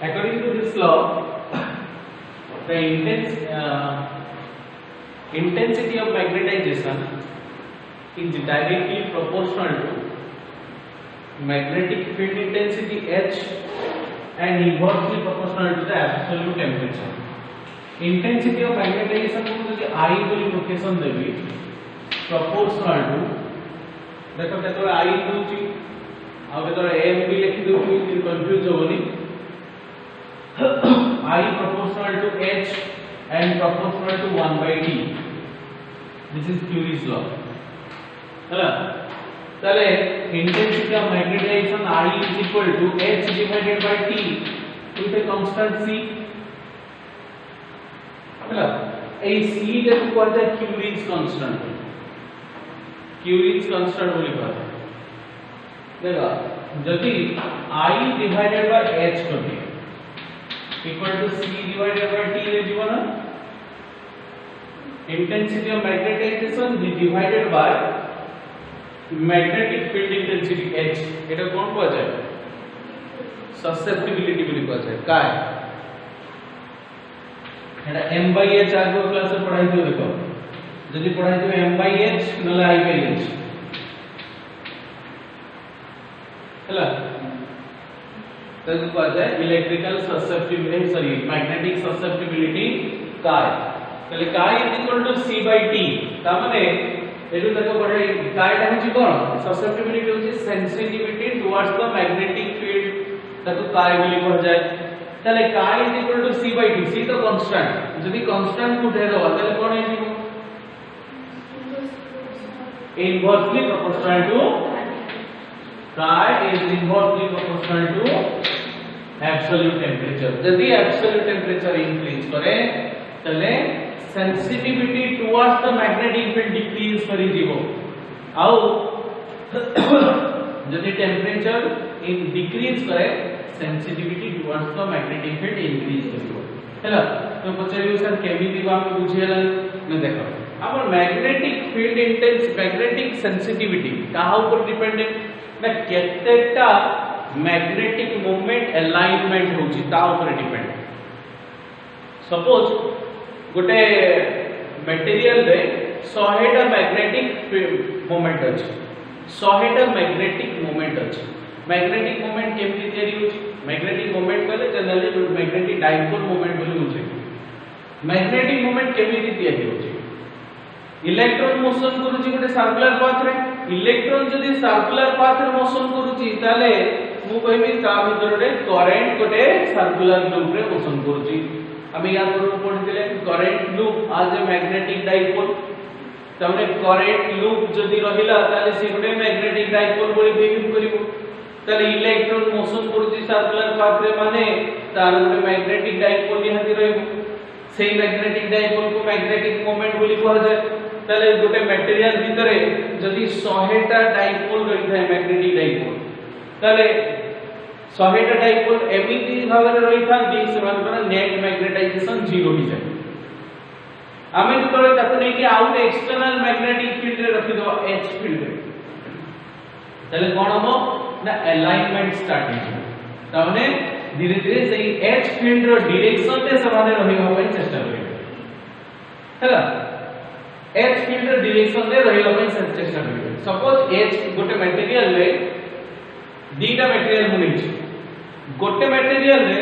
according to this law, the intensity of magnetization is directly proportional to magnetic field intensity H and inversely proportional to the absolute temperature. Intensity of magnetization को जो I बोली location Devi proportional to देखो केतरे I दूची uh केतरे M भी लिखि दूची कि confuse होबनी I proportional to H and proportional to 1 by D. This is Curie's law. है ताले intensity of magnetization I is equal to H divided by T with a constant C. है ए C जब को आता है Curie's constant. Curie's constant बोली बात है देखा यदि I divided by H करते equal to C divided by T ले जीवन intensity of magnetization divided by magnetic field intensity H এটা কোন পাওয়া যায় susceptibility বলি পাওয়া যায় काय এটা m by h আগো ক্লাসে পড়াইছো দেখো যদি পড়াইছো m by h নলে I by h হলা তাহলে পাওয়া যায় electrical susceptibility sorry magnetic susceptibility काय তাহলে काय C by T তার মানে এটু দেখো বড় কাইটা হচ্ছে কোন সাসেপ্টিবিলিটি হচ্ছে sensitivity towards the magnetic field তাকে কাই বলি করা যায় তাহলে কাই C by T C তো কনস্ট্যান্ট যদি কনস্ট্যান্ট উঠে দাও তাহলে কোন হয়ে যাবে inversely proportional to chi is inversely proportional to absolute temperature যদি absolute temperature increase করে তাহলে sensitivity towards the magnetic field decrease करी जीवो आउ जदि temperature in decrease करे sensitivity towards the magnetic field increase करिवो हैला तो पछरियो सर केमिति बा हम बुझेला न देखो हमर magnetic field intense magnetic sensitivity काहा ऊपर डिपेंडेंट ना केतेटा magnetic moment alignment होची ता ऊपर डिपेंड सपोज गोटे मटेरियल रे 100 टा मैग्नेटिक मोमेंट अछि 100 टा मैग्नेटिक मोमेंट अछि मैग्नेटिक मोमेंट केमति तयारी होछि मैग्नेटिक मोमेंट कहले जनरली मैग्नेटिक डाइपोल मोमेंट बोली होछि मैग्नेटिक मोमेंट केमति तयारी होछि इलेक्ट्रॉन मोशन करूछि गोटे सर्कुलर पाथ रे इलेक्ट्रॉन जदि सर्कुलर पाथ रे मोशन करूछि ताले मु कहबी ता भीतर रे करंट गोटे सर्कुलर लूप रे मोशन करूछि हमें याद करू पढ़िले करंट लूप आज ए मैग्नेटिक डाइपोल तमने करंट लूप जदी रहिला ताले से गोटे मैग्नेटिक डाइपोल बोली बिहेव करिवो ताले इलेक्ट्रॉन मोशन करूची सर्कुलर पाथ रे माने तार गोटे मैग्नेटिक डाइपोल निहाती रहइबो सेही मैग्नेटिक डाइपोल को मैग्नेटिक मोमेंट बोली कहल जाय ताले गोटे मटेरियल भितरे जदी 100 टा डाइपोल रहिथाय मैग्नेटिक डाइपोल ताले 100 टा डाइपोल एमिति भाबरे रहिथांती सेमानकर नेट मैग्नेटाइजेशन 0 हो जाय आमे तोरे ताको नै कि आउट एक्सटर्नल मैग्नेटिक फील्ड रे रखि दो H फील्ड रे तले कोन हो ना अलाइनमेंट स्टार्ट हो तने धीरे धीरे सही H फील्ड रो डायरेक्शन रे समाने रहिबा पई चेष्टा करिवे हैला H फील्ड रो डायरेक्शन रे रहिबा पई चेष्टा करिवे सपोज H गोटे मटेरियल रे दीटा मटेरियल मुनिछि गोटे मटेरियल रे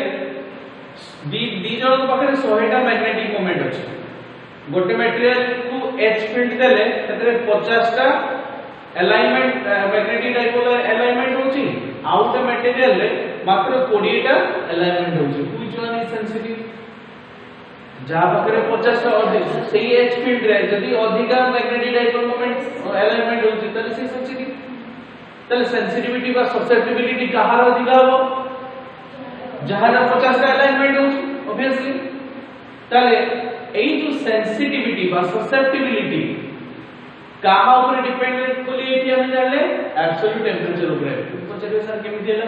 दी जण पाखरे 100 टा मैग्नेटिक मोमेंट अछि गोटे मटेरियल को H फील्ड देले ततरे 50 टा अलाइनमेंट मैग्नेटिक डाइपोल अलाइनमेंट होछि आउट मटेरियल रे मात्र 20 टा अलाइनमेंट होछि व्हिच वन इज सेंसिटिव जहां पाखरे 50 टा अधिक सेही H फील्ड रे जदी अधिका मैग्नेटिक डाइपोल मोमेंट अलाइनमेंट होछि तले से सेंसिटिव तले सेंसिटिविटी बा ससेप्टिबिलिटी कहार अधिका हो जहां 50 टा अलाइनमेंट होछि ऑब्वियसली तले एई जो सेंसिटिविटी बा ससेप्टिबिलिटी कहा ऊपर डिपेंडेंट बोली एठी हम जानले एब्सोल्यूट टेंपरेचर ऊपर पछरे सर केमिति हला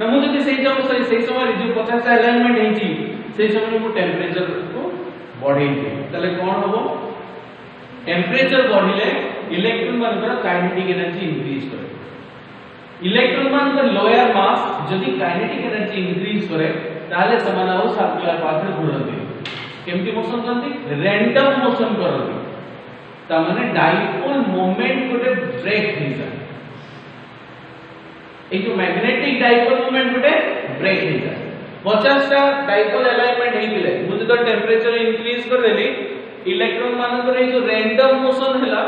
नमु जति सही समय जो 50 टा अलाइनमेंट हेछि सेही समय मु टेंपरेचर को बढ़ेई दे तले कोन होबो टेंपरेचर बढ़िले इलेक्ट्रॉन मानकर काइनेटिक एनर्जी इंक्रीज करे इलेक्ट्रॉन मानकर लोअर मास जदी काइनेटिक एनर्जी इंक्रीज करे ताले समान आउ सर्कुलर पाथ रे घुरंती केमती मोशन करती रैंडम मोशन करती ता माने डाइपोल मोमेंट गोटे ब्रेक हो जाए ए जो मैग्नेटिक डाइपोल मोमेंट गोटे ब्रेक हो जाए 50 टा डाइपोल अलाइनमेंट हेतिले मुझे तो टेंपरेचर इंक्रीज कर देली इलेक्ट्रॉन मानकर ए जो रैंडम मोशन हैला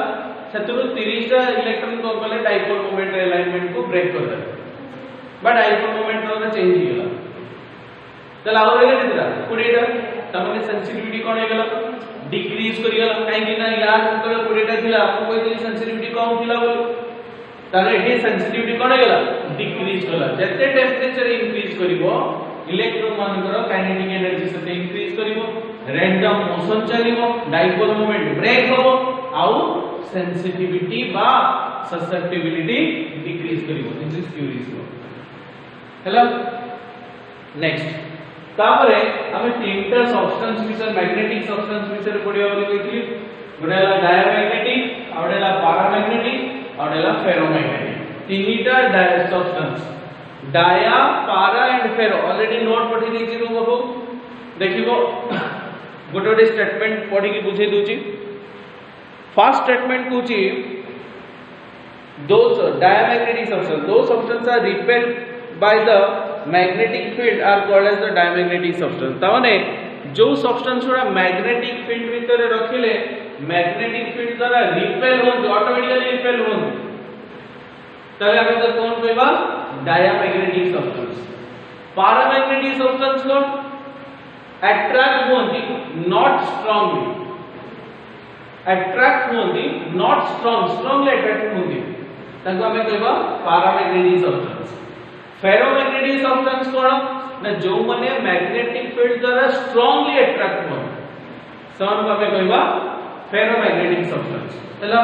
सेतुरु 30 टा इलेक्ट्रॉन को गले डाइपोल मोमेंट अलाइनमेंट को ब्रेक कर दे बट डाइपोल मोमेंट रो चेंज हो गेला चल आउ रे केतरा 20 टा तमने सेंसिटिविटी कोन हे गेला डिक्रीज करि गेला काहे कि ना यार तो 20 टा थिला आपको कोई सेंसिटिविटी कम थिला बोली तारे एठी सेंसिटिविटी कोन हे गेला डिक्रीज होला जते टेंपरेचर इंक्रीज करिवो इलेक्ट्रॉन मानकर काइनेटिक एनर्जी से इंक्रीज करिवो रैंडम मोशन चलिवो डाइपोल मोमेंट ब्रेक होबो आउ सेंसिटिविटी बा ससेप्टिबिलिटी डिक्रीज करिवो दिस इज क्यूरियस हेलो नेक्स्ट तापरे हमें तीनटा सब्सटेंस विषय मैग्नेटिक सब्सटेंस विषय पढिया बोली कहितली गोडेला डायमैग्नेटिक आउडेला पैरामैग्नेटिक आउडेला फेरोमैग्नेटिक तीनटा सब्सटेंस डाया पारा एंड फेरो ऑलरेडी नोट पढी देछि रो बाबू देखिबो गोटे गोटे स्टेटमेंट पढी के बुझे दोछि फर्स्ट स्टेटमेंट कहूछि those diamagnetic substances those substances are repelled by the magnetic field are called as the diamagnetic substance ताने जो सब्सटेंस गुडा मैग्नेटिक फील्ड भीतर रखिले मैग्नेटिक फील्ड द्वारा रिपेल हो ऑटोमेटिकली रिपेल हो तले हमें तो कौन कहबा डायमैग्नेटिक सब्सटेंस पैरामैग्नेटिक सब्सटेंस को अट्रैक्ट होंदी नॉट स्ट्रांगली अट्रैक्ट होंदी नॉट स्ट्रांगली अट्रैक्ट होंदी ताको हमें कहबा पैरामैग्नेटिक सब्सटेंस फेरोमैग्नेटिक सब्सटेंस कोन ना जो माने मैग्नेटिक फील्ड द्वारा स्ट्रांगली अट्रैक्ट हो सन को हमें कहबा फेरोमैग्नेटिक सब्सटेंस हला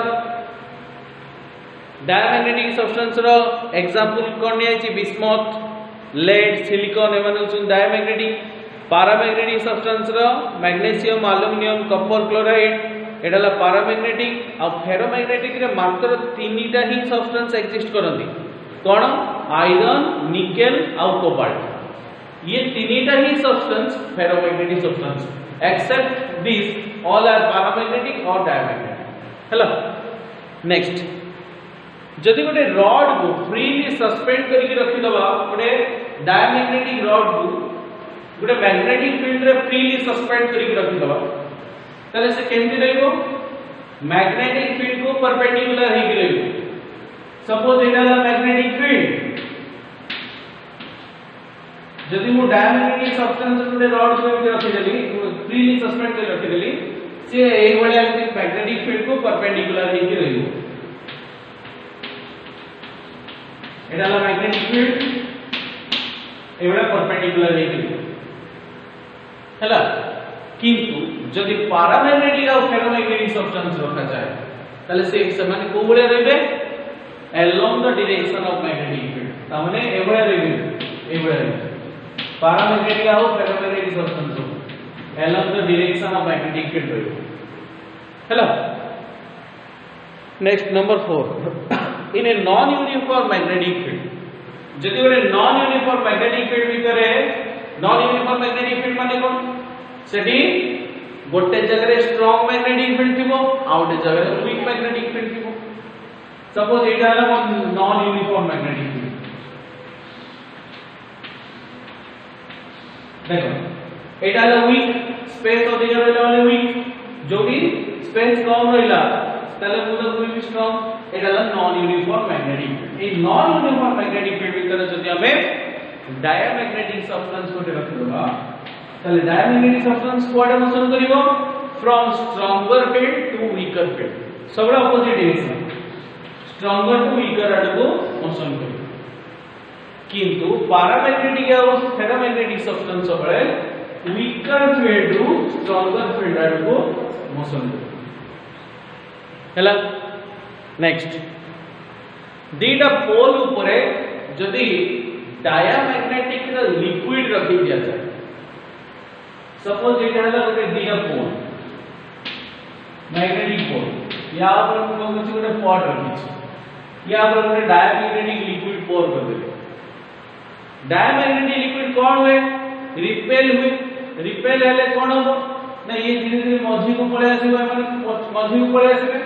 डायमैग्नेटिक सब्सटेंस रो एग्जांपल कोन आइछि बिस्मथ लेड सिलिकॉन एमन होचुन डायमैग्नेटिक पैरामैग्नेटिक सब्सटेंस रो मैग्नीशियम एल्युमिनियम कॉपर क्लोराइड एडाला पैरामैग्नेटिक आ फेरोमैग्नेटिक रे मात्र तीनटा ही सब्सटेंस एग्जिस्ट करंती कोन आयरन निकेल आ कोबाल्ट ये तीनटा ही substance ferromagnetic substance except this all are paramagnetic और डायमैग्नेटिक हेलो नेक्स्ट जदि गोटे रॉड को फ्रीली सस्पेंड करके रखि दबा गोटे डायमैग्नेटिक रॉड को गोटे मैग्नेटिक फील्ड रे फ्रीली सस्पेंड करके रखि दबा तले से केमति रहइबो मैग्नेटिक फील्ड को परपेंडिकुलर हे कि रहइबो सपोज एटा ला मैग्नेटिक फील्ड जदि मु डायमैग्नेटिक सब्सटेंस गोटे रॉड को रखि देली फ्रीली सस्पेंड कर रखि देली से एई भलिया मैग्नेटिक फील्ड को परपेंडिकुलर हे कि रहइबो एटा ला मैग्नेटिक फील्ड एवडा परपेंडिकुलर हे कि हला किंतु जदि पैरामैग्नेटिक और फेरोमैग्नेटिक सब्सटेंस रखा जाए ताले से एक समान को बळे रहबे along the direction of magnetic field तामने एवडा रहबे एवडा पैरामैग्नेटिक और ferromagnetic substance along the direction of magnetic field रहबे hello next number 4 in a non uniform magnetic field जदि गोटे non uniform magnetic field भीतर non uniform magnetic field माने कोन सेठी गोटे जगह strong magnetic field थिबो आ गोटे जगह वीक मैग्नेटिक फील्ड थिबो सपोज एटा हला नॉन यूनिफॉर्म मैग्नेटिक फील्ड देखो एटा हला वीक स्पेस अधिक रहला वाले वीक जो भी स्पेस कम रहला तले मुदा वीक स्ट्रांग एटा हला नॉन यूनिफॉर्म मैग्नेटिक फील्ड ए नॉन यूनिफॉर्म मैग्नेटिक फील्ड भीतर जदि हमें डायमैग्नेटिक सब्सटेंस को रखिबा ताले डायमैग्नेटिक सब्सटेंस कोआडे मोशन करिवो from stronger field to weaker field सबरा opposite direction stronger to weaker आडको मोशन करिवो किंतु पैरामैग्नेटिक और फेरोमैग्नेटिक सब्सटेंस सबरे weaker field to stronger field आडको मोशन करिवो हला नेक्स्ट दीटा पोल ऊपरे जदी डायमैग्नेटिक लिक्विड रखि दिया जाए सपोज एटा हला गोटे दिया पोल मैग्नेटिक पोल या पर हम कुछ गोटे पॉट रखि या पर गोटे डायमैग्नेटिक लिक्विड पोर कर दे डायमैग्नेटिक लिक्विड कोन होय रिपेल हुए रिपेल हेले कोन हो ना ये धीरे धीरे मझी को पळे आसीबो माने मझी को पळे आसीबे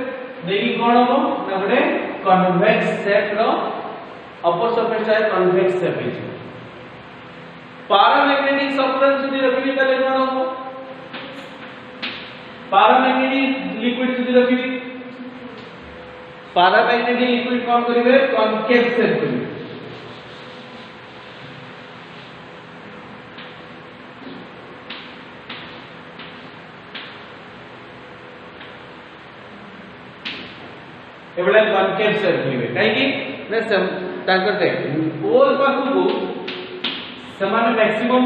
देकी कोन हो ना गोटे कन्वेक्स शेप रो अपर सरफेस है कन्वेक्स शेप है पैरामैग्नेटिक सब्सटेंस यदि रखिबे तले कोन हो पैरामैग्नेटिक लिक्विड यदि रखिबे पैरामैग्नेटिक लिक्विड कोन करिवे कनकेव शेप करिवे एबले कनकेव शेप करिवे काहे कि ने ताकर दे पोल पाखु को समान मैक्सिमम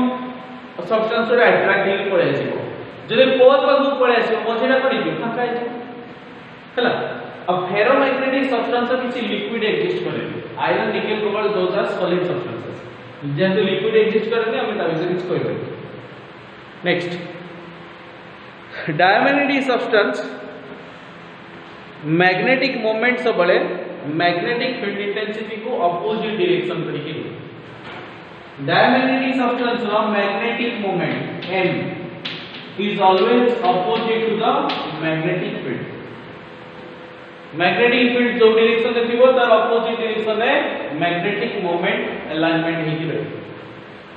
सब्सटेंस रे अट्रैक्ट हेली पड़े आसीबो जदि पोल पाखु पड़े आसीबो मझेला करि कि फाका है हला अब फेरोमैग्नेटिक सब्सटेंस किसी लिक्विड एग्जिस्ट करे iron nickel cobalt those are solid substances जेंतो लिक्विड एग्जिस्ट करने हम ता विषय कुछ कहबे next diamagnetic substance magnetic moment सब बड़े मैग्नेटिक फील्ड इंटेंसिटी को अपोजिट डायरेक्शन करके डायमैग्नेटिक सब्सटेंस रो magnetic moment m is always opposite to the magnetic field magnetic field जो डायरेक्शन में थिबो तार अपोजिट डायरेक्शन में मैग्नेटिक मोमेंट अलाइनमेंट हेकि रहे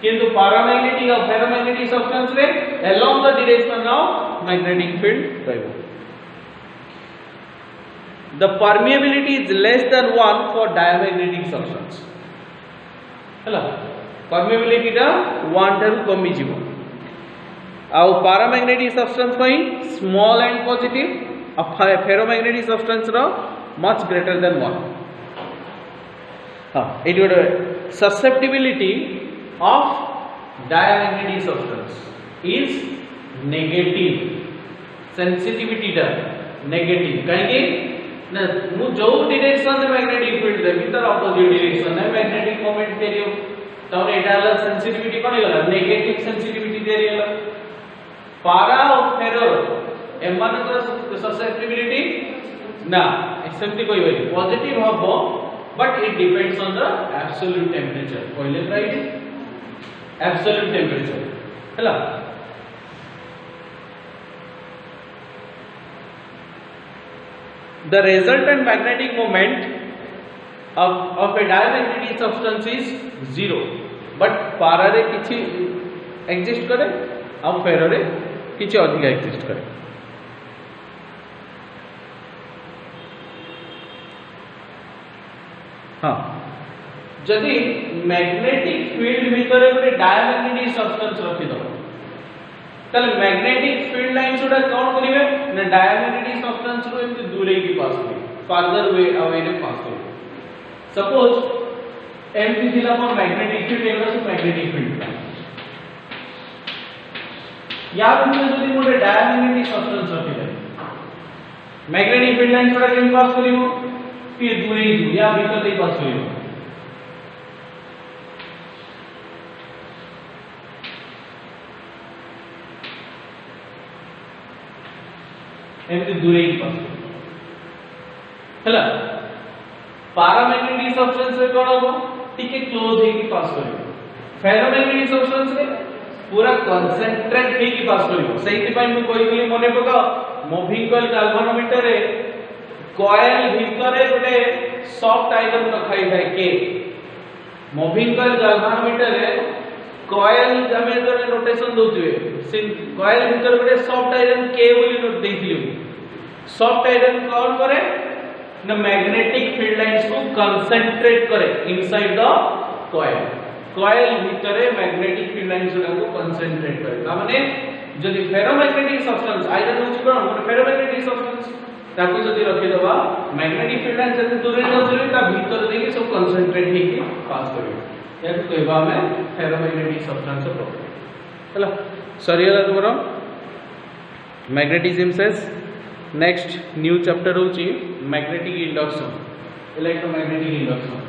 किंतु पैरामैग्नेटिक और फेरोमैग्नेटिक सब्सटेंस रे along the direction of magnetic field रहबो the permeability is less than 1 for diamagnetic substance हला permeability टा 1 ठारू कमी जीवो आ पैरामैग्नेटिक सब्सटेंस पई small and positive a ferromagnetic substance ro much greater than 1 it would susceptibility of diamagnetic substance is negative sensitivity da negative kahi na mu jo direction se magnetic field de bhitar opposite direction है magnetic moment theory तब एटा वाला sensitivity कोन गला negative sensitivity theory गला पारा और फेरो एमानकर susceptibility ना accept कोई value positive हबो but it depends on the absolute temperature पहले राइट एब्सोल्यूट टेंपरेचर हला the resultant magnetic moment of a diamagnetic substance is 0 but para रे किछि एग्जिस्ट करे और फेरो रे किछि अधिक एग्जिस्ट करे हाँ जदि मैग्नेटिक फील्ड भीतर गोटे डायमैग्नेटिक सब्सटेंस रखि दो तले मैग्नेटिक फील्ड लाइंस उडा कोन करिवे ना डायमैग्नेटिक सब्सटेंस रो एमति दूरे की पास करिवे फार्दर वे अवे रे पास करिवे सपोज एमति दिला पर मैग्नेटिक फील्ड एगो से मैग्नेटिक फील्ड या भीतर जदि मोटे डायमैग्नेटिक सब्सटेंस रखि दे मैग्नेटिक फील्ड लाइंस उडा केम पास करिवो फिर दूरे ही या भीतर दे पास करिवो एमती दूरे ही पास हला पैरामैग्नेटिक सब्सटेंस रे कोन हो टिके क्लोज हे की पास करिवो फेरोमैग्नेटिक सब्सटेंस रे पूरा कंसंट्रेट हे की पास करिवो सेहि पई मु कहिली मने पका मूविंग कॉइल गाल्वानोमीटर रे कॉइल भितरे गोटे सॉफ्ट आयरन रखाई थाए के मूविंग कॉइल गाल्वानोमीटर रे कॉइल हमें तो नोटेशन दोतिवे सिन कॉइल भीतर गोटे सॉफ्ट आयरन के बोली नोट देथिलु सॉफ्ट आयरन कौन करे ना मैग्नेटिक फील्ड लाइंस को कंसंट्रेट करे इनसाइड द कॉइल कॉइल भीतर मैग्नेटिक फील्ड लाइंस को कंसंट्रेट करे माने जदि फेरोमैग्नेटिक सब्सटेंस आयरन होची कोन गोटे फेरोमैग्नेटिक सब्सटेंस ताकू जदि रखि दबा मैग्नेटिक फील्ड लाइंस जदि दूर न चले ता भीतर देके सब कंसंट्रेट हेकी पास करिवे याकू कहबा में फेरोमैग्नेटिक सब्सटेंस प्रॉपर्टी हला सरियला तुमरो मैग्नेटिज्म सेस नेक्स्ट न्यू चैप्टर होची मैग्नेटिक इंडक्शन इलेक्ट्रोमैग्नेटिक इंडक्शन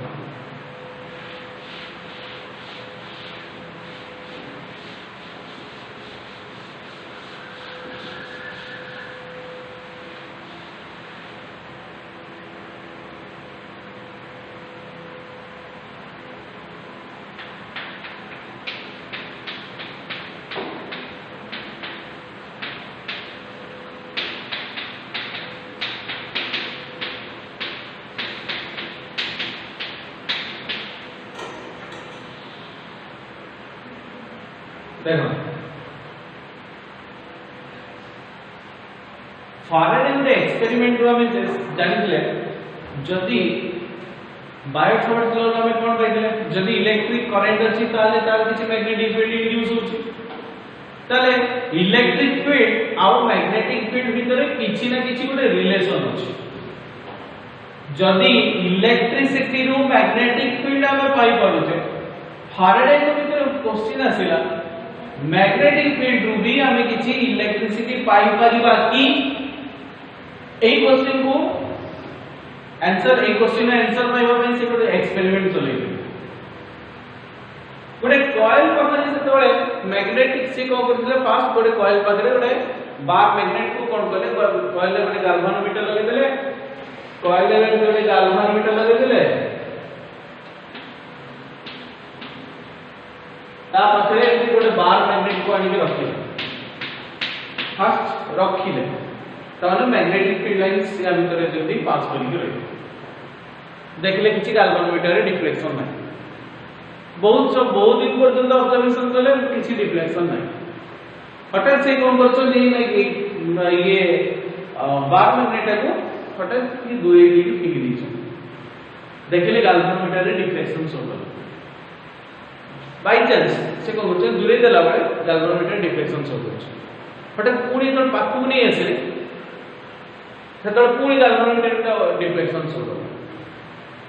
देखो फाराडे रे एक्सपेरिमेंट रो हमें जानिले जदी बायो सावर्ट लॉ हमें कोन कहितले जदी इलेक्ट्रिक करंट अछि ताले तार किछि मैग्नेटिक फील्ड इंड्यूस होछि ताले इलेक्ट्रिक फील्ड आ मैग्नेटिक फील्ड भितरे किछि ना किछि गोटे रिलेशन अछि जदी इलेक्ट्रिसिटी रो मैग्नेटिक फील्ड हमें पाई पड़ुते फाराडे के भितरे क्वेश्चन आसिला मैग्नेटिक फील्ड रो भी हमें किछि इलेक्ट्रिसिटी पाई परिबा की एई क्वेश्चन को आंसर ए क्वेश्चन आंसर पाइबा ପାଇଁ से गोटे एक्सपेरिमेंट चलेबे गोटे कॉइल पाखरे सेतबेले मैग्नेटिक से को करथिले फास्ट गोटे कॉइल पाखरे गोटे बार मैग्नेट को कोन करले कॉइल रे गोटे गाल्वानोमीटर लगे देले कॉइल रे गोटे गाल्वानोमीटर लगे देले ता पाखरे गोटे बार मैग्नेट को आनी के रखिले फास्ट रखिले ताने मैग्नेटिक फील्ड लाइंस या भीतर जल्दी पास करिके रही देखले किछि गाल्वानोमीटर रे डिफ्लेक्शन नै बहुत दिन पर्यंत ऑब्जर्वेशन कले किछि डिफ्लेक्शन नै हठात से कोन करछो जे ये बार मैग्नेट को हठात की दूरे की फेंक दीछो देखले गाल्वानोमीटर रे डिफ्लेक्शन शो कलो बाय चांस से कोन करछो दूरे देला बेले गाल्वानोमीटर डिफ्लेक्शन शो करछो हठात पूरी तो पाखु नै आसे सेतल पूरी गाल्वानोमीटर का डिफ्लेक्शन शो कलो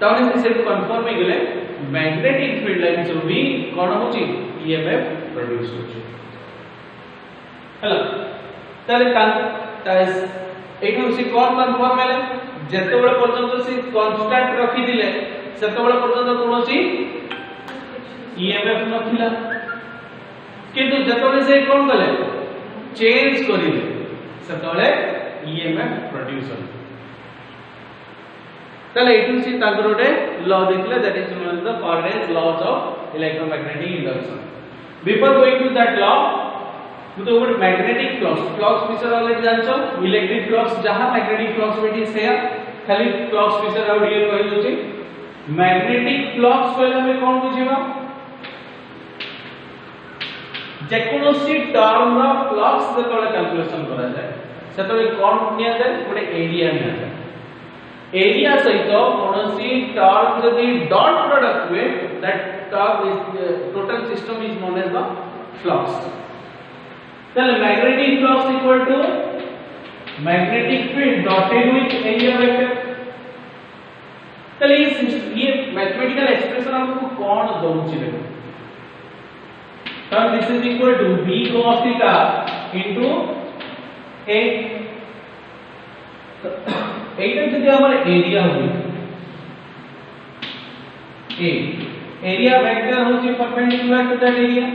ताने से कंफर्म हो गेले मैग्नेटिक फील्ड लाइंस रो भी कोन होची ईएमएफ प्रोड्यूस होची हला ताले एठो से कोन कंफर्म हेले जते बळे पर्यंत से कांस्टेंट रखि दिले सेते बळे पर्यंत कोनोसी ईएमएफ नथिला किंतु जते बळे से कोन कले चेंज करिले सेते बळे ईएमएफ प्रोड्यूस होची ताले एठो से तागर गोटे लॉ देखले that is known as the Faraday's laws of electromagnetic induction before going to that law तो गोटे मैग्नेटिक फ्लक्स विषय ऑलरेडी जानछो इलेक्ट्रिक फ्लक्स जहां मैग्नेटिक फ्लक्स बेटी सेया खाली फ्लक्स विषय आउ डिटेल कहि दोची मैग्नेटिक फ्लक्स कहले हम कोन बुझिबा जे कोनोसी टर्म रो फ्लक्स जेतले कैलकुलेशन करा जाय सेतले कोन निया जाय गोटे एरिया निया जाय एरिया सहित कोनोसी टर्म जदी डॉट प्रोडक्ट हुए that term is total system is known as the flux then magnetic flux equal to magnetic field dotted with area vector तले ये मैथमेटिकल एक्सप्रेशन हमको कौन दउछि देखो तब this is equal to b cos theta into a एटा जदि हमर एरिया होई a एरिया वेक्टर होछि परपेंडिकुलर टू दैट एरिया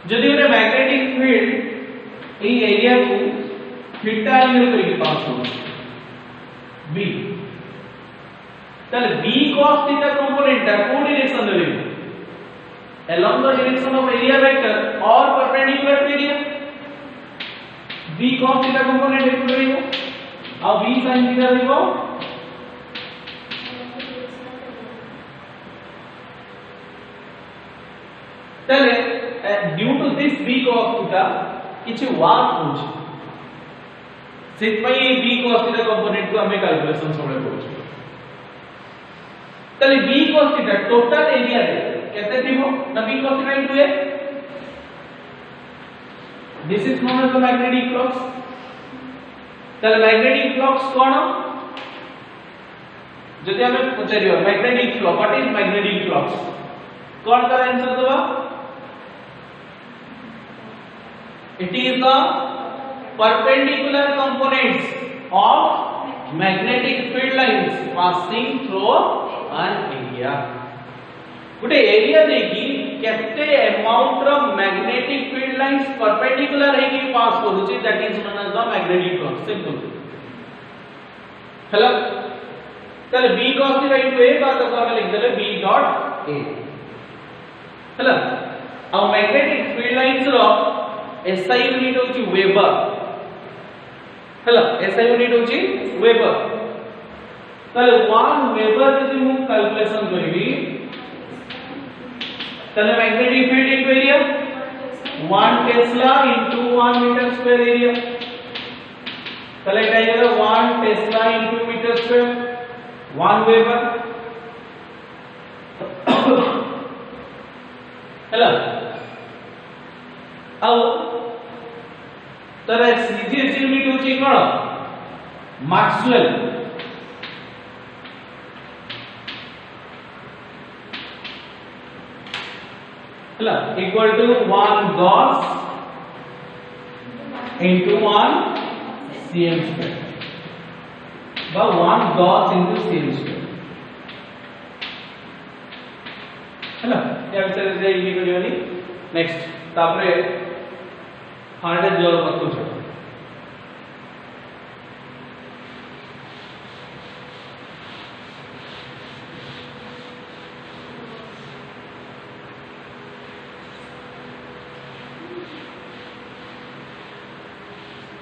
जदि गोटे मैग्नेटिक फील्ड ए एरिया को थीटा एंगल करके पास हो b तले b cos थीटा कंपोनेंट को डायरेक्शन दे along the direction of area vector or perpendicular to area b cos theta component एक रहइबो आ b sin थीटा रहइबो तले due to this b cos theta किछि वर्क होछि सेत पई ए b cos theta कंपोनेंट को हमें कैलकुलेशन सबले करूछु तले b cos theta total area रे केते थिबो ना b cos theta इनटू a this is known as the magnetic flux तले मैग्नेटिक फ्लक्स कोन जदि हमें पचारियो magnetic flux what is magnetic flux कोन का आंसर दबा it is the perpendicular components of magnetic field lines passing through an area गोटे area देखि केते amount of magnetic field lines perpendicular है कि पास करूची that is known as the magnetic flux simple हेलो चल b cos theta into a बात तो हम लिख देले b डॉट a हेलो अब मैग्नेटिक फील्ड लाइंस रो SI यूनिट होची वेबर हेलो SI यूनिट होची वेबर ताले 1 वेबर जदि हम कैलकुलेशन करबी ताले magnetic field into area 1 tesla into 1 metre square area ताले एटा हेला 1 tesla into metre square 1 weber हेला आउ तारे सीजीएस यूनिट होची कोन मैक्सवेल हेला equal to 1 gauss into 1 cm square बा 1 gauss into cm square हैला या विचार जे इनी करियोनी नेक्स्ट तापरे फारेडेज लॉ पत्तु छ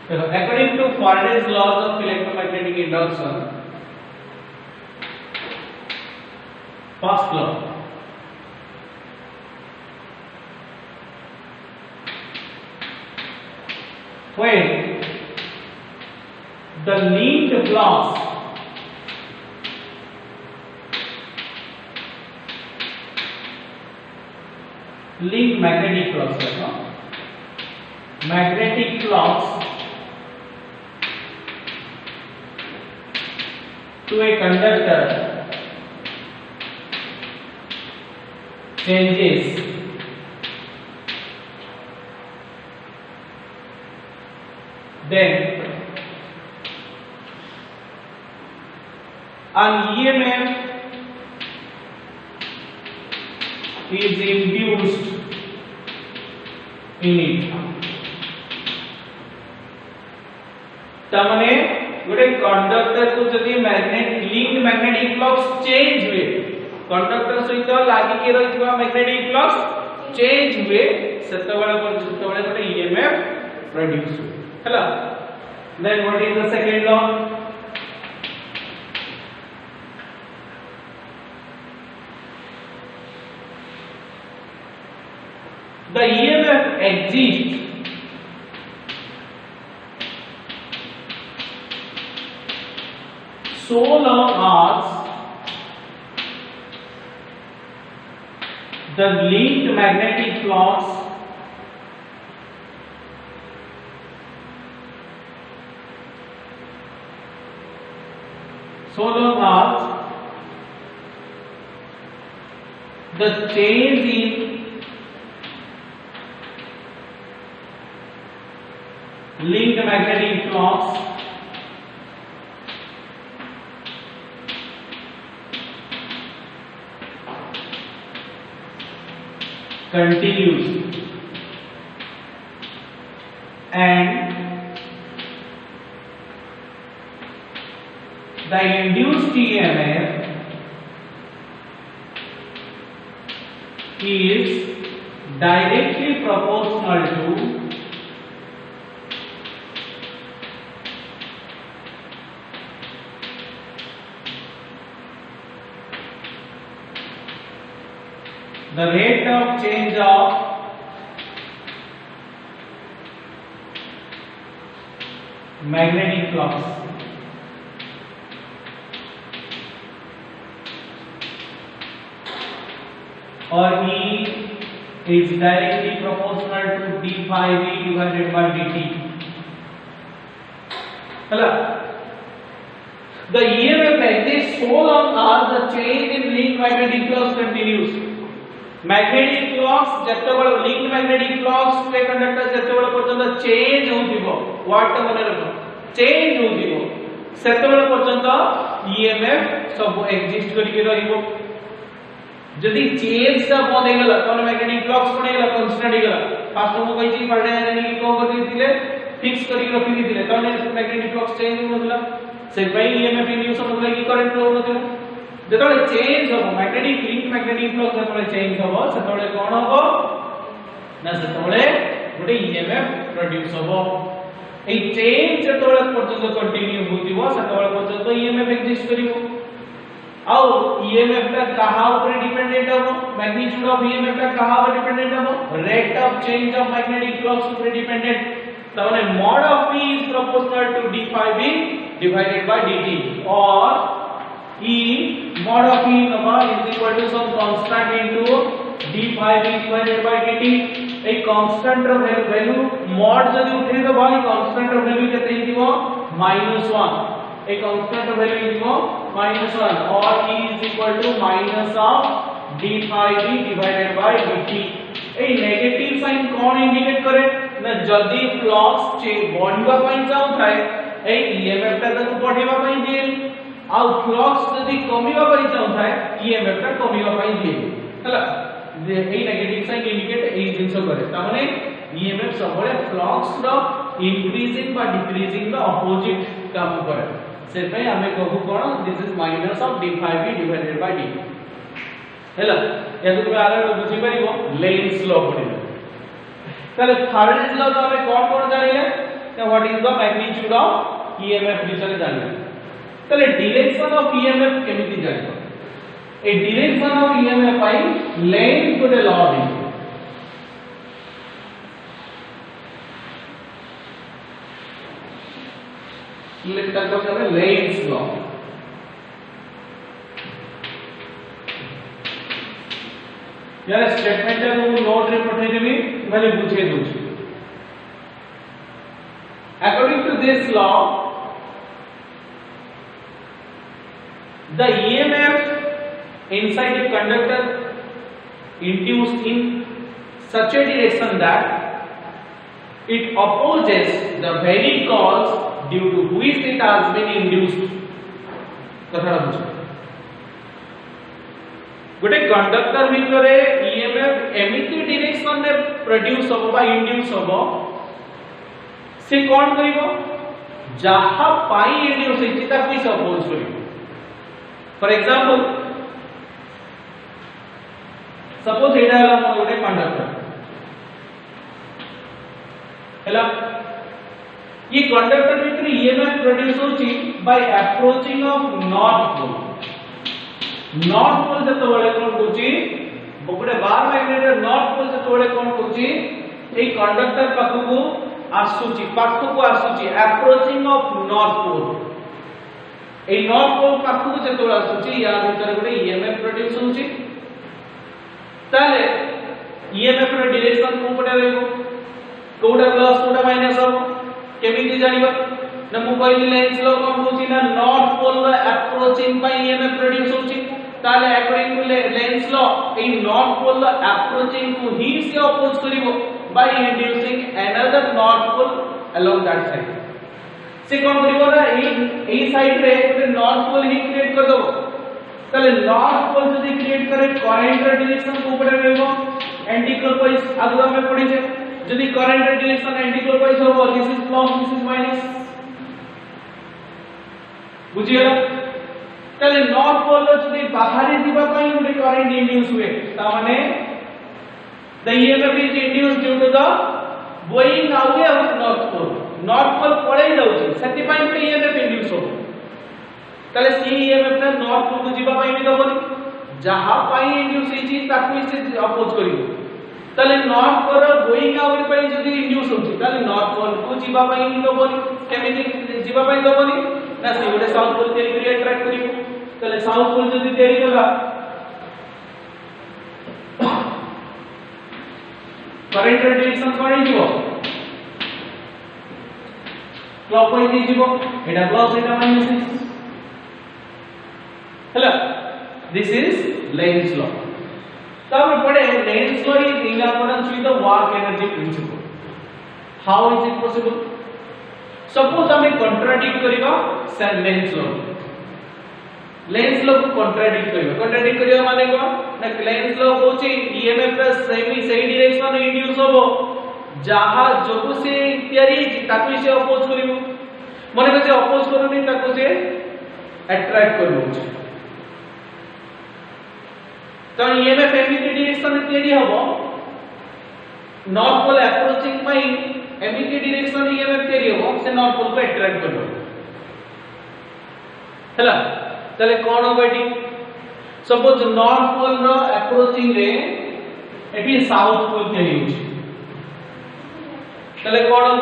according to Faraday's laws of electromagnetic induction, first law, when the linked blocks linked magnetic flux magnetic flux to a conductor changes then an EMF is induced in it तमने गोटे conductor को जदि link magnetic flux change हुए conductor सहित लागि के रहितबा magnetic flux change हुए सेतबेले गोटे ईएमएफ प्रोड्यूस हुए हैला then what is the second law the EMF exists so long as the linked magnetic flux so long as the change in linked magnetic flux continues and the induced EMF is directly proportional to the rate of change of magnetic flux or E is directly proportional to d phi v divided by dt. Hello. The EMF exists so long as the change in linked magnetic flux continues. Magnetic flux जतबेले linked magnetic flux पे conductor जतबेले पर्यंत change होतिबो वाट मने रखो change होतिबो सेतबेले पर्यंत EMF सब exist करिके रहिबो जदी चेंज सा बंद हे गेला तने मैग्नेटिक फ्लक्स कोन हेला कांस्टेंट हे गेला फास्ट मो कहि छी फाडे जानि को कर दिले फिक्स करि रखि दिले तने मैग्नेटिक फ्लक्स चेंज होतला से भाई ईएमएफ इंड्यूस होतला कि करंट फ्लो होतला जेतबेले चेंज हो मैग्नेटिक लिंक मैग्नेटिक फ्लक्स जेतबेले चेंज हो सेतबेले कोन हो ना सेतबेले गोटे ईएमएफ प्रोड्यूस हो ए चेंज जेतबेले पर्यंत कंटिन्यू होतिबो सेतबेले पर्यंत ईएमएफ एग्जिस्ट करिवो ଆଉ ईएमएफ टा कहा ऊपर डिपेंडेंट हो मैग्नीट्यूड ऑफ ईएमएफ टा कहा ऊपर डिपेंडेंट हो rate of change of magnetic flux ऊपर dependent तमाने mod of p is proportional to d phi b divided by dt or e mod of p number is equal to some constant into d phi b divided by dt a constant ର value mod जदि उठेइ दबा ए constant ର value केते हिदिबो -1 a constant ର value हिदिबो -1 or e is equal to minus of d phi b divided by dt ए negative sign कोन indicate करे ना जदि फ्लक्स बढ़िबा पई चाहू थाए ए ईएमएफ टा को बढ़िबा पई दिए आ फ्लक्स जदि कमिबा पई चाहू थाए ईएमएफ टा कमिबा पई दिए हला ए नेगेटिव साइन इंडिकेट ए जिंस करे त माने ईएमएफ सबले फ्लक्स रो इंक्रीजिंग बा डिक्रीजिंग द अपोजिट काम करे से पई हमें कहू कोन this is minus of d phi b divided by dt हैला या तो तुम आगे बुझी परिबो लेन्स लॉ पडिबो ताले थर्ड लॉ तो हमें कोन जानिले ना what is the magnitude of EMF विषय जानिले ताले डायरेक्शन ऑफ ईएमएफ केमिति जानिबो ए डायरेक्शन ऑफ ईएमएफ पाई लेन्स गोटे लॉ दे लेट ताको करे लेन्स लॉ यार स्टेटमेंट को नोट रे पठे देबी खाली बुझे दूची according to this law the EMF inside a conductor induced in such a direction that it opposes the very cause due to which it has been induced कथा बुझ गोटे कंडक्टर भितर ईएमएफ एमिति डायरेक्शन रे प्रोड्यूस हो बा induce हो से कोन करिवो जहा पाई इंड्यूस होई ता कोई अपोज करिवो फॉर एग्जांपल सपोज एडा हला गोटे कंडक्टर हला ये कंडक्टर भितर ईएमएफ प्रोड्यूस होची by approaching of north pole north pole जतो बळे कोन होची गोटे बार मैग्नेट नॉर्थ पोल जतो बळे कोन होची ए कंडक्टर पाखकु आसुची अप्रोचिंग ऑफ नॉर्थ पोल ए नॉर्थ पोल पाखकु जतो आसुची या भीतर गोटे ईएमएफ प्रोड्यूस होची ताले ईएमएफ रो डायरेक्शन को पटे रहबो कोडा प्लस कोडा माइनस हो केमिति जानिबा ना मु कहली लेंस लो कोन होची ना नॉर्थ पोल रो अप्रोचिंग बाय ईएमएफ प्रोड्यूस होची ताले अकॉर्डिंग टू लेंस लॉ ए नॉर्थ पोल रो अप्रोचिंग को ही से अपोज करिवो by inducing another north pole along that side से कोन करिवो ना ए साइड रे गोटे नॉर्थ पोल ही क्रिएट कर दो ताले नॉर्थ पोल जदी क्रिएट करे करंट रो डायरेक्शन को पटे रहबो एंटी क्लॉकवाइज आगु हमें पड़ी छे जदी करंट रो डायरेक्शन एंटी क्लॉकवाइज होबो this is plus this is minus बुझियला ताले नॉर्थ पोल जदी बाहर दिबा पई गोटे करंट इंड्यूस हुए ता माने the EMF is induced due to the going away of north pole पळै जाउची सेति पई गोटे ईएमएफ इंड्यूस हो ताले सी ईएमएफ ना नॉर्थ पोल को दिबा पई भी दबोनी जहा पई इंड्यूस हेची ताकू से अपोज करिवो ताले नॉर्थ पोल गोइंग अवे पई जदी इंड्यूस होची ताले नॉर्थ पोल को दिबा पई दबोनी केमिति दिबा पई दबोनी ना से गोटे साउथ पोल तेरी करी अट्रैक्ट करिवो ताले साउथ पोल जदी तेरी कला करंट डायरेक्शन कोन हिजो क्लॉकवाइज हिजो एटा प्लस एटा माइनस हला दिस इज लेंस लॉ तब पड़े Lenz law is in accordance with the work energy principle how is it possible suppose हमें कॉन्ट्राडिक्ट करिवा लेंस लॉ लेंस लॉ को कॉन्ट्राडिक्ट करिवा माने को ना लेंस लॉ होची ईएमएफ प्लस सेमी सही डायरेक्शन इंड्यूस होबो जहा जोको से तयारी ताकू से अपोज करिवो माने को से अपोज करनी ताकू से अट्रैक्ट करबो तो ईएमएफ एमिति डायरेक्शन तयारी होबो नॉर्थ पोल अप्रोचिंग बाय एमिति डायरेक्शन ईएमएफ तयारी होबो से नॉर्थ पोल को अट्रैक्ट करबो हला ताले कोन होबेटी सपोज नॉर्थ पोल रो अप्रोचिंग रे एटी साउथ पोल थेरी होची तले कोन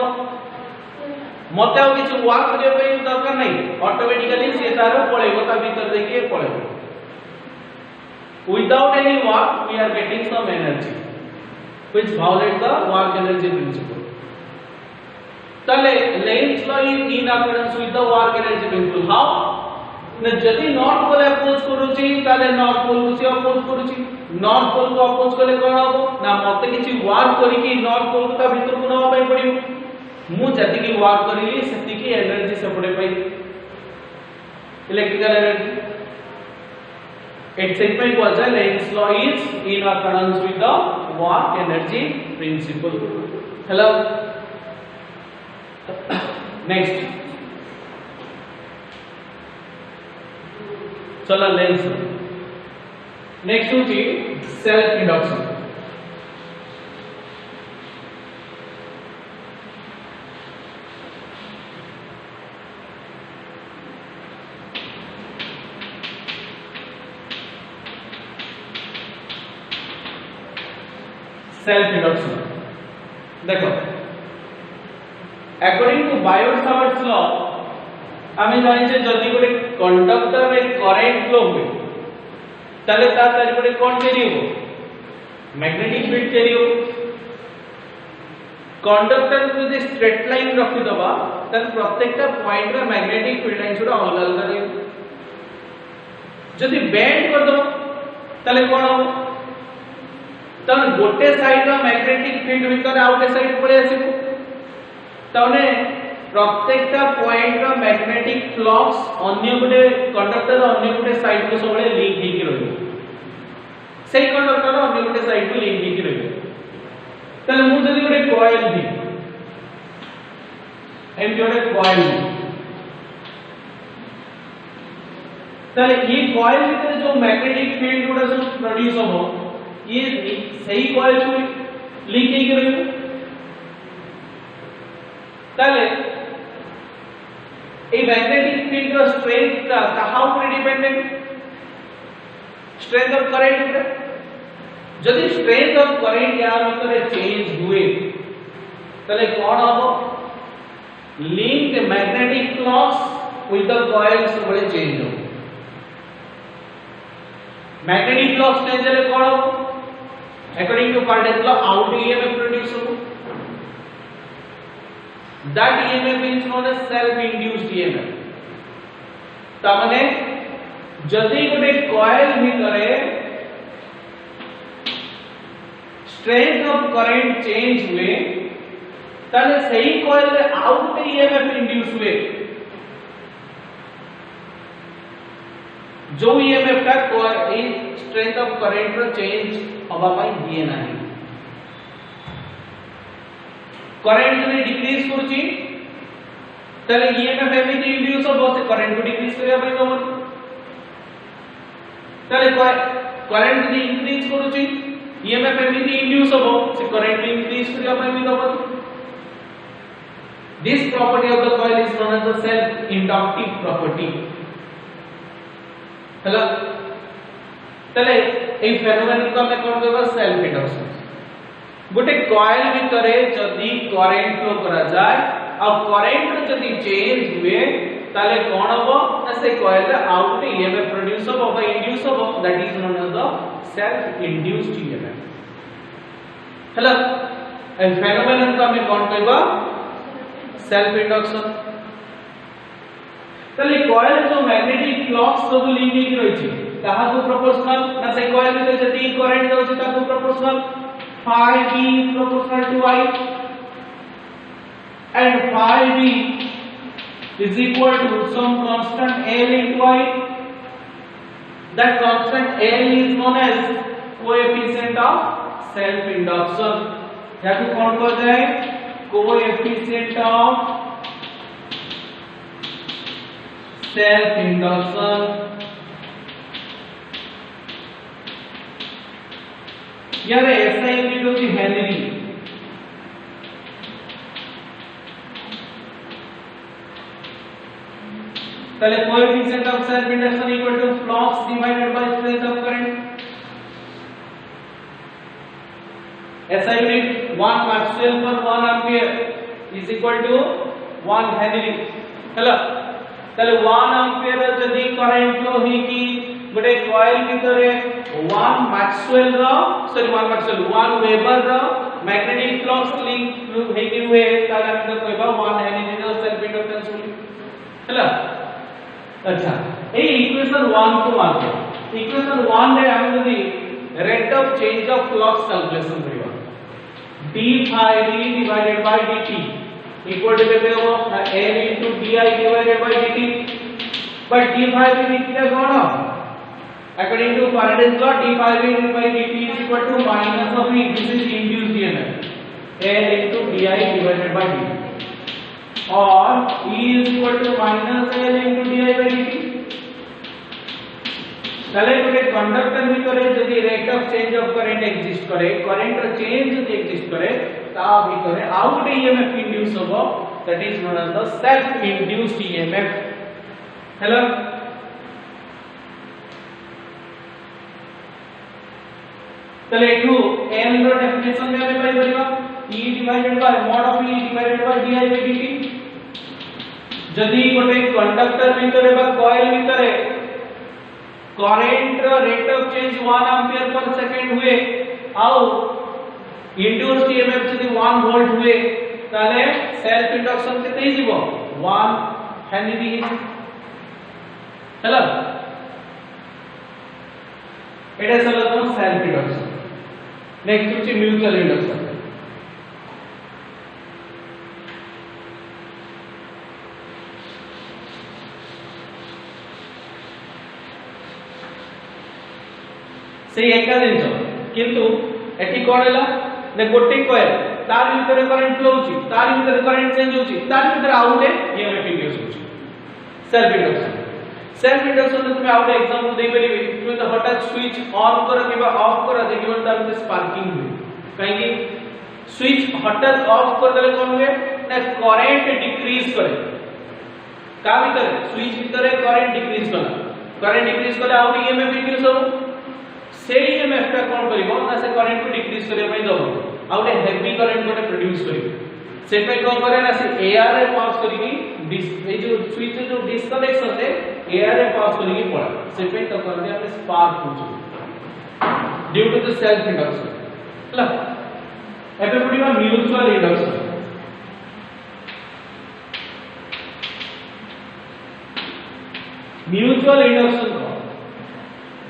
मते आ किछ वर्क करे पे दरकार नहीं ऑटोमेटिकली से तार पळेबो ता भीतर देखिए पळेबो without any work we are getting some energy which violate the work energy principle तले Lenz law is in accordance with the work energy principle how न जदी नॉर्थ पोल अपोज करूची ताले नॉर्थ पोल को से अपोज करूची नॉर्थ पोल को oppose करले कोन हो ना मते किछि वर्क करी कि नॉर्थ पोल को ता भीतर को नवा पई पड़ियो मु जति की वर्क करिली सेति की एनर्जी सेपटे पाई इलेक्ट्रिकल एनर्जी इट सेट पाई वाज Lenz law is in accordance with the work energy principle हेलो नेक्स्ट चलो लेंस नेक्स्ट होची सेल्फ इंडक्शन सेल्फ इंडक्शन देखो अकॉर्डिंग टू बायो-सावर्ट्स लॉ आमे जानि जे जदी गोटे कंडक्टर रे करंट फ्लो हुए तले ता तारि गोटे कोन केरी हो मैग्नेटिक फील्ड केरी हो कंडक्टर को जे स्ट्रेट लाइन रखि दबा तन प्रत्येकटा पॉइंट रे मैग्नेटिक फील्ड लाइन छोटा अलग अलग रे जदी बेंड कर दो तले कोन हो तन गोटे साइड रो मैग्नेटिक फील्ड भीतर आउटे साइड पळे आसीबो तने प्रत्येकटा पॉइंट रो मैग्नेटिक फ्लक्स अन्य गुटे कंडक्टर अन्य गुटे साइड को सबले लिंक हेकि रहबो सेही कंडक्टर अन्य गुटे साइड को लिंक हेकि रहबो तले मु जदी गुटे कॉइल दी एम जोड़े कॉइल तले ये कॉइल भीतर जो मैग्नेटिक फील्ड गुडा सब प्रोड्यूस हो ये सही कॉइल को लिंक हेकि रहबो तले ए मैग्नेटिक फील्ड का स्ट्रेंथ का कहां ऊपर डिपेंडेंट स्ट्रेंथ ऑफ करंट ऊपर जदी स्ट्रेंथ ऑफ करंट या भीतर चेंज हुए तले कोन हो link magnetic flux with the coils बड़े चेंज हो मैग्नेटिक फ्लक्स चेंज होले कोन हो अकॉर्डिंग टू फारेडेज लॉ आउट ईएमएफ प्रोड्यूस हो that EMF is known as self induced EMF तामने जदी गोटे कॉइल भितरे स्ट्रेंथ ऑफ करंट चेंज हुए ताले सही कॉइल रे आउट EMF इंड्यूस हुए जो EMF का कॉइल स्ट्रेंथ ऑफ करंट रो चेंज हवा पाई दिए नाही करंट जदी डिक्रीज करची तले ईएमएफ एमिति इंड्यूस हो से करंट को डिक्रीज करिया पई दो तले करंट जदी इंक्रीज करची ईएमएफ एमिति इंड्यूस हो से करंट इंक्रीज करिया पई दो this property of the coil is known as the self inductive property हेलो तले ए फेनोमेनन को हमें कोन देबा सेल्फ इंडक्शन गोटे कॉइल भीतर जदी करंट फ्लो करा जाय आ करंट जदी चेंज हुए ताले कोन हो ना से कॉइल रे आउट ईएमएफ प्रोड्यूस हो बा इंड्यूस हो that is known as the self induced EMF हेलो ए फेनोमेनन को हमें कोन कहबा सेल्फ इंडक्शन ताले कॉइल जो मैग्नेटिक फ्लक्स सब लिंक हेकि रही छी ताहा को प्रोपोर्शनल ना से कॉइल भीतर जदी करंट जाउची ता को proportional phi b proportional to I and phi b is equal to some constant L into I. That constant L is known as coefficient of self induction. या तो कौन कहा जाए coefficient of self induction. यार ऐसा unit होती henry তাহলে coefficient of self induction equal to flux divided by strength of current SI unit 1 Maxwell per 1 ampere is equal to 1 Henry ହେଲା তাহলে 1 ampere যদি কারেন্ট ফ্লো হি কি গোটে কয়েল ভিতরে 1 Maxwell র 1 Weber র ম্যাগনেটিক ফ্লাক্স লিংক হেকি হুয়ে তাহলে আমি তো কইবা 1 Henry র সেলফ ইন্ডাকটেন্স বলি ହେଲା আচ্ছা এই ইকুয়েশন 1 টু 1 ইকুয়েশন 1 রে আমি যদি rate of change of flux calculation করিবা d phi d divided by dt equal to केते हो L into di divided by dt but d phi by dt का कौन according to Faraday's law d phi by dt is equal to minus of E this is induced EMF L into di divided by dt or E is equal to minus L into di by dt তাহলে গোটে conductor ভিতরে যদি rate of change of current exist করে current র change যদি exist করে তা ভিতরে আউ গোটে ইএমএফ ইনডিউস হবো that is known as the self induced EMF হ্যালো তাহলে এটু L র ডেফিনেশন রে আমি পাই পারিবা E divided by mod of E divided by di by dt যদি গোটে কন্ডাক্টর ভিতরে বা কয়েল ভিতরে current rate of change 1 ampere per second हुए आउ induced EMF যদি 1 volt हुए তাহলে self induction কেতে হিজিব 1 হেনরি হলো এটা হলো তোমার self induction নেক্সট হচ্ছে মিউচুয়াল ইন্ডাকশন সেই একা জিনিস কিন্তু এটি কোন হলা না গোটে কয়েল তার ভিতরে কারেন্ট ফ্লো হচ্ছে তার ভিতরে কারেন্ট চেঞ্জ হচ্ছে তার ভিতরে আউটে ইএমএফ ইনডিউস হচ্ছে সেলফ ইন্ডাকশন তুমি আউটে एग्जांपल দেই পারিবে তুমি তো হঠাৎ সুইচ অন করা কিবা অফ করা দেখিবা তার ভিতরে স্পার্কিং হয় কাই কি সুইচ হঠাৎ অফ করে দিলে কোন হবে না কারেন্ট ডিক্রিজ করে তা ভিতরে সুইচ ভিতরে কারেন্ট ডিক্রিজ কলা আউটে ইএমএফ ইনডিউস হবে সেই ইএমএফ টা কোন করিবো না সে কারেন্ট को ডিক্রিজ করে পাই দব आ गोटे हेवी करंट गोटे प्रोड्यूस करिवे से पे कोन करे ना से एआर रे पास करिकी ए जो स्विच जो डिस्कनेक्शन से एआर रे पास करिकी पड़ा से पे तो करले हम स्पार्क होछ due to the self induction हला एबे पडिबा म्यूचुअल इंडक्शन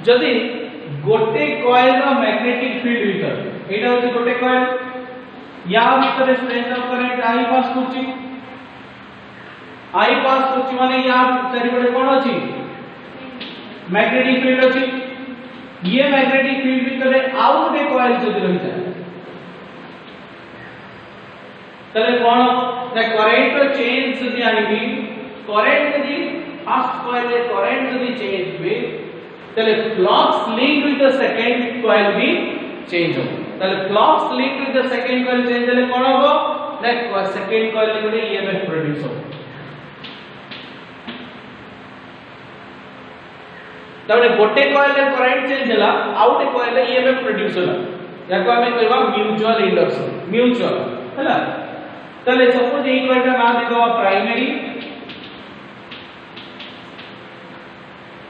जदि गोटे कॉइल रो मैग्नेटिक फील्ड भीतर एटा होची गोटे कॉइल या भीतर स्ट्रेंथ ऑफ करंट आई पास करची माने या चारि पटे कोन अछि मैग्नेटिक फील्ड अछि ये मैग्नेटिक फील्ड भीतर आउ गोटे कॉइल जदि रहि जाय तले कोन ना करंट रो चेंज जदि आइबी करंट जदि फर्स्ट कॉइल रे करंट जदि चेंज हुए तले flux linked with the second coil भी चेंज हो तले flux linked with the second coil change होले कोन हो ना सेकंड कॉइल रे गोटे ईएमएफ प्रोड्यूस हो तबे गोटे कॉइल रे करंट चेंज होला आउटे कॉइल रे ईएमएफ प्रोड्यूस होला याको हमें कहबा म्यूचुअल इंडक्शन म्यूचुअल हैला तले सपोज एक कॉइल का नाम देबा प्राइमरी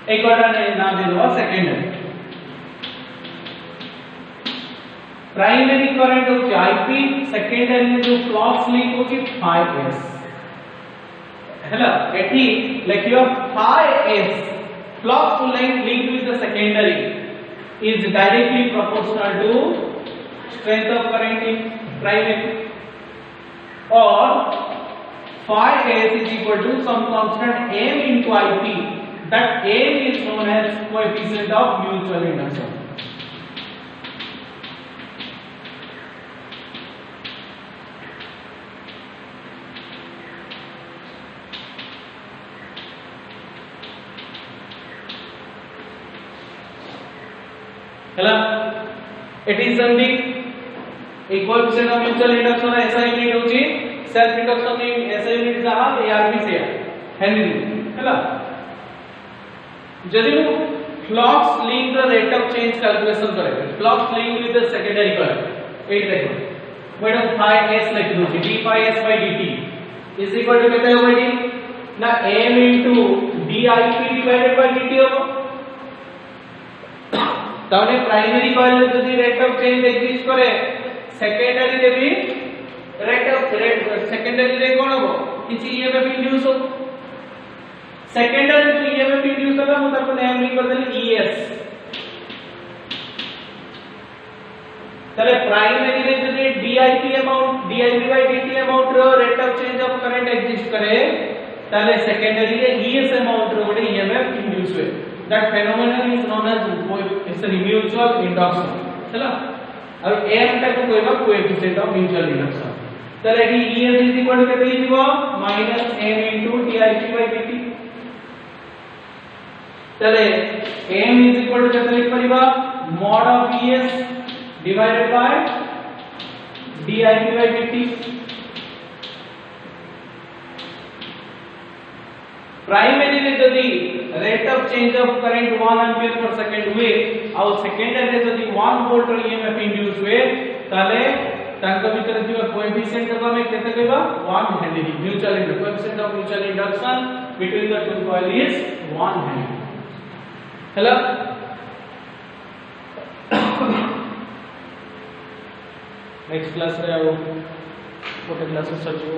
एक बार नाम दे दो सेकेंडरी प्राइमरी करंट हो आईपी सेकेंडरी में जो फ्लक्स लिंक हो कि फाई एस हैला एठी लिखियो phi S flux link with the secondary is directly proportional to strength of current in primary और phi S is equal to some constant m into ip that m is known as coefficient of mutual induction hela it is something a coefficient of mutual induction SI unit होची self induction in SI unit जहां ARP से henry hela जदि मु flux link the rate of change calculation करे flux link with the secondary coil एट देखो madam phi s लिख दो d phi s by dt is equal to केते होबो डी ना m into dip divided by dt होबो ताने प्राइमरी कॉइल जदि रेट ऑफ चेंज एग्जिस्ट करे सेकेंडरी रे भी रेट सेकेंडरी रे कोन होबो किछि ईएमएफ इंड्यूस हो सेकेंडरी जो ईएमएफ इंड्यूस होगा मु ताको नेम लिख कर देली ईएस तले प्राइमरी रे जदि dIp amount dIp by dt amount रो rate of change of current exist करे तले सेकेंडरी रे ईएस अमाउंट रो बडे ईएमएफ इंड्यूस हुए that phenomenon is known as it's a mutual induction चलो और एम टा को कहबा कोएफिशिएंट ऑफ म्यूचुअल इंडक्शन तले d ES is equal to केते हिजबो minus m into dip by dt तले m is equal to केते लिख परिबा mod of es divided by dip by dt primary रे जदी rate of change of current 1 ampere पर second हुए और सेकेंडरी रे जदी 1 वोल्ट रो ईएमएफ इंड्यूस हुए ताले तांका भीतर जो कोएफिशिएंट को हमें केते कहबा 1 Henry mutual coefficient of mutual induction between the two coil is 1 Henry hello next class रे आओ गोटे क्लास सचिव